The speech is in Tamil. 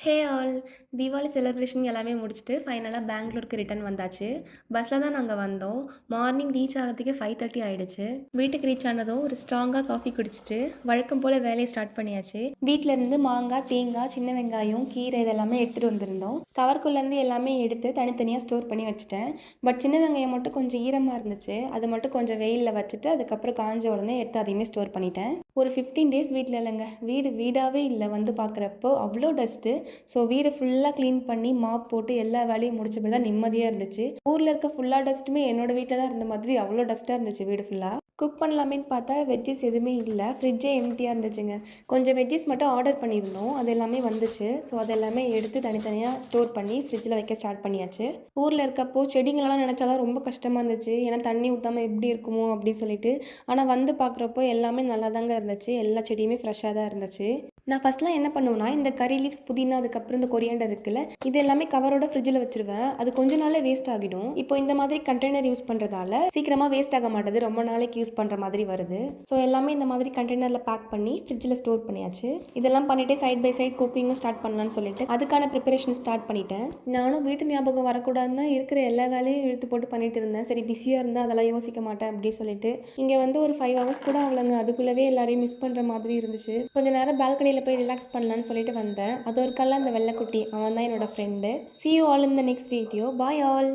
Hey all! தீபாவளி செலிப்ரேஷன் எல்லாமே முடிச்சுட்டு ஃபைனலா பெங்களூருக்கு ரிட்டர்ன் வந்தாச்சு. பஸ்ல தான் நாங்க வந்தோம். மார்னிங் ரீச் ஆகறதுக்கே 5:30 ஆயிடுச்சு. வீட்டுக்கு ரீச் ஆனதும் ஒரு ஸ்ட்ராங்கா காஃபி குடிச்சிட்டு, வழக்கம் போல வேலைய ஸ்டார்ட் பண்ணியாச்சு. வீட்ல இருந்து மாங்காய், தேங்காய், சின்ன வெங்காயம், கீரை இதெல்லாமே எடுத்துட்டு வந்திருந்தோம். கவர்க்குள்ளேருந்து எல்லாமே எடுத்து தனித்தனியா ஸ்டோர் பண்ணி வச்சுட்டேன். பட் சின்ன வெங்காயம் மட்டும் கொஞ்சம் ஈரமா இருந்துச்சு. அது மட்டும் கொஞ்சம் வெயில்ல வச்சுட்டு, அதுக்கப்புறம் காஞ்ச உடனே எடுத்து அதையுமே ஸ்டோர் பண்ணிட்டேன். ஒரு 15 டேஸ் வீட்ல இல்லங்க. வீடு வீடாவே இல்ல வந்து பார்க்குறப்போ. அவ்ளோ டஸ்ட்டு. ஸோ வீடு ஃபுல்லாக க்ளீன் பண்ணி மாப் போட்டு எல்லா வேலையும் முடிச்சப்போ தான் நிம்மதியாக இருந்துச்சு. ஊரில் இருக்க ஃபுல்லா டஸ்ட்டுமே என்னோட வீட்டில் தான் இருந்த மாதிரி அவ்வளோ டஸ்ட்டாக இருந்துச்சு வீடு ஃபுல்லாக. குக் பண்ணலாமேன்னு பார்த்தா வெஜ்ஜஸ் எதுவுமே இல்லை. ஃப்ரிட்ஜே எம்டியாக இருந்துச்சுங்க. கொஞ்சம் வெஜ்ஜஸ் மட்டும் ஆர்டர் பண்ணியிருந்தோம். அது எல்லாமே வந்துச்சு. ஸோ அது எல்லாமே எடுத்து தனித்தனியாக ஸ்டோர் பண்ணி ஃப்ரிட்ஜில் வைக்க ஸ்டார்ட் பண்ணியாச்சு. ஊரில் இருக்கப்போ செடிங்களெல்லாம் நினச்சா தான் ரொம்ப கஷ்டமாக இருந்துச்சு. ஏன்னா தண்ணி ஊற்றாமல் எப்படி இருக்குமோ அப்படின்னு சொல்லிட்டு. ஆனால் வந்து பார்க்குறப்போ எல்லாமே நல்லா தாங்க இருந்துச்சு. எல்லா செடியுமே ஃப்ரெஷ்ஷாக தான் இருந்துச்சு. நான் ஃபஸ்ட்லாம் என்ன பண்ணுவேன்னா, இந்த கறி லீவ்ஸ், புதினா, அதுக்கப்புறம் இந்த கொரியாண்டர் இருக்குல்ல, இது எல்லாமே கவரோட ஃப்ரிட்ஜில் வச்சுருவேன். அது கொஞ்ச நாள்ல வேஸ்ட் ஆகிடும். இப்போ இந்த மாதிரி கண்டெய்னர் யூஸ் பண்ணுறதால சீக்கிரமாக வேஸ்ட் ஆக மாட்டேது. ரொம்ப நாளைக்கு யூஸ் பண்ணுற மாதிரி வருது. ஸோ எல்லாமே இந்த மாதிரி கண்டெய்னரில் பேக் பண்ணி ஃப்ரிட்ஜில் ஸ்டோர் பண்ணியாச்சு. இதெல்லாம் பண்ணிவிட்டு சைட் பை சைட் குக்கிங்கும் ஸ்டார்ட் பண்ணலான்னு சொல்லிட்டு அதுக்கான ப்ரிப்பரேஷன் ஸ்டார்ட் பண்ணிட்டேன். நானும் வீட்டு ஞாபகம் வரக்கூடாதுன்னு தான் இருக்கிற எல்லா வேலையும் இழுத்து போட்டு பண்ணிட்டு இருந்தேன். சரி பிஸியாக இருந்தால் அதெல்லாம் யோசிக்க மாட்டேன் அப்படின்னு சொல்லிட்டு இங்கே வந்து ஒரு 5 ஹவர்ஸ் கூட ஆகலைங்க. அதுக்குள்ளவே எல்லாரையும் மிஸ் பண்ணுற மாதிரி இருந்துச்சு. கொஞ்ச நேரம் பால்கனியில் போய் ரிலாக்ஸ் பண்ணலான்னு சொல்லிட்டு வந்தேன். அது ஒரு கல்ல அந்த வெள்ளைக்குட்டி அவன் தான் என்னோட friend. See you all in the next video. Bye all.